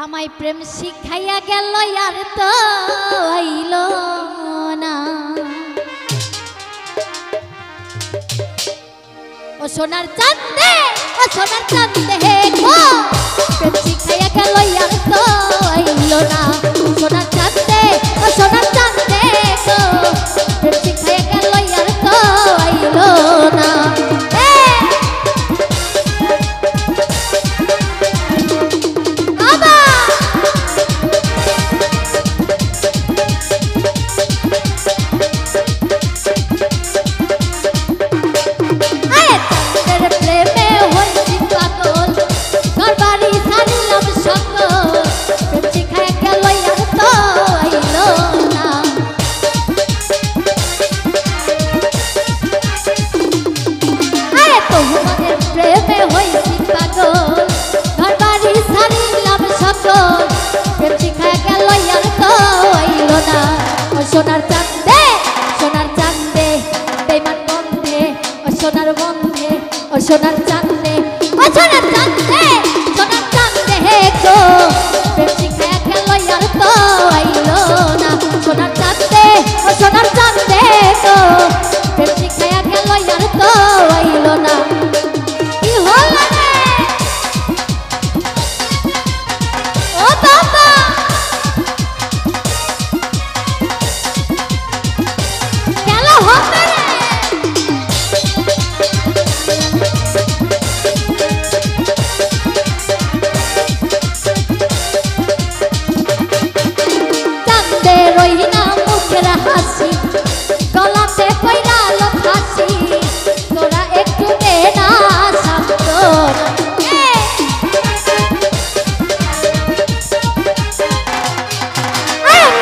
আমায় প্রেম শিখাইয়া গেল আর তো আইল না। ও সোনার চাঁদে, ও সোনার চাঁদে হে গো, প্রেম শিখাইয়া গেল আর তো আইল না। সোনার চাঁদে, ও সোনার চাঁদে গো, প্রেম শিখাইয়া গেল আর তো আইল না। সোনার চাঁদে, সোনার চাঁদে বেঈমান বন্ধে, ও সোনার বন্ধে, ও সোনার চাঁদে, ও সোনার চাঁদে, সোনার চাঁদে হে গো, প্রেম শিখাইয়া গেল আর তো আইল না। সোনার চাঁদে, ও সোনার চাঁদে গো, প্রেম শিখাইয়া গেল আর তো আইল না। কি হলো রে ও বাবা, হাসি গলাতে পয়রাল ফাঁসি, তোরা একটু দে না সান্ত্বনা।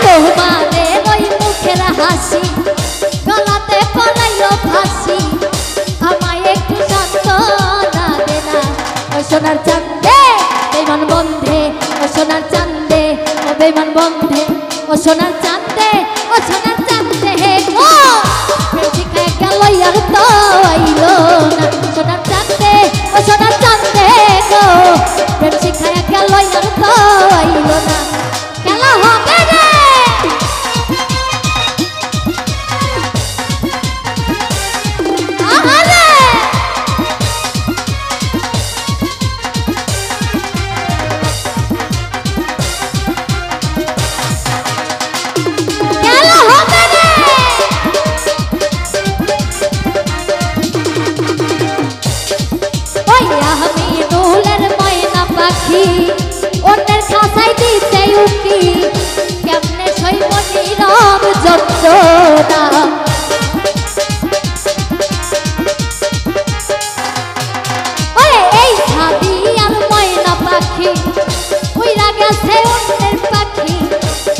তোমাদের ওই মুখের হাসি গলাতে পড়াইল ফাঁসি, আমায় একটু সান্ত্বনা দে না। ও সোনার চাঁদে বেঈমান বন্ধে, ও সোনার চাঁদে, ও বেঈমান বন্ধে, ও সোনার চাঁদে, ও সোনার চাঁদে হে গো, প্রেম শিখাইয়া গেল আর তো আইল না। সোনার চাঁদে, ও সোনার চাঁদে গো, প্রেম শিখাইয়া গেল আর তো আইল না। খেলা হবে রে অন্যের খাসাই দিতে উকি, কেমনে সইব নীরব যন্ত্রণা। এই ছাদি আর ময়না পাখি উইরা গেছে অন্যের পাখি,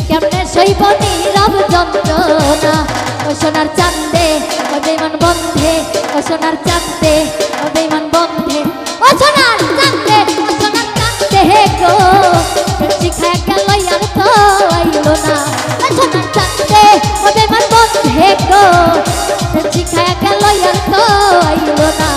কেমনে সইব নীরব যন্ত্রণা। ও সোনার চাঁদে, ও বেঈমান বন্ধে, ও সোনার চাঁদে, ও বেঈমান বন্ধে, ও সোনার চাঁদে, ও সোনার চাঁদে হে গো, প্রেম শিখাইয়া গেল আর তো আইল না। ও সোনার চাঁদে, ও বেঈমান বন্ধে গো, প্রেম শিখাইয়া গেল আর তো আইল না।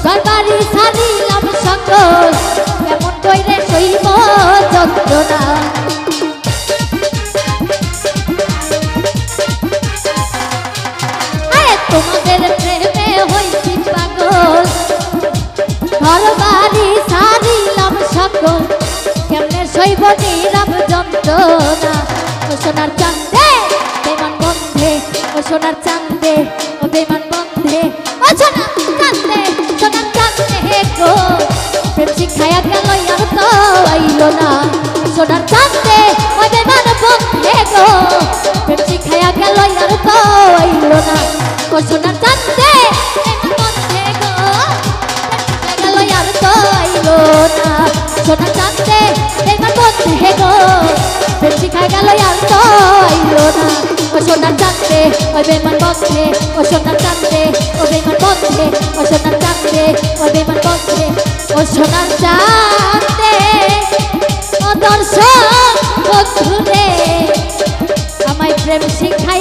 ঘরবাড়ি ছাড়িলাম সকল, কেমন কইরে সইব যন্ত্রণা। তোমাদের প্রেমে হইছি পাগল, ঘরবাড়ি ছাড়িলাম সকল, কেমনে সইব নীরব যন্ত্রণা। ও সোনার চাঁদে বেঈমান বন্ধে, ও সোনার চাঁদে, ও বেঈমান বন্ধে, ও সোনার চাঁদে, সোনার চাঁদে হে গো, প্রেম শিখাইয়া গেল আর তো আইল না। সোনার চাঁদে, ও বেঈমান বন্ধে গো, প্রেম শিখাইয়া গেল আর তো আইল না। ও সোনার চাঁদে বেঈমান বন্ধে গো, প্রেম শিখাইয়া গেল আর তো আইল না। সোনার চাঁদে বেঈমান বন্ধে গো, প্রেম শিখাইয়া দেখা গেল আর তো আইলো না ও সোনার চাঁদে ওই বেমান বন্ধে ও সোনার চাঁদে ও বেমান বন্ধে ও সোনার চাঁদে ও বেমান বন্ধে ও সোনার চাঁদে ও দর্শক বন্ধুরে আমায় প্রেম শিখাই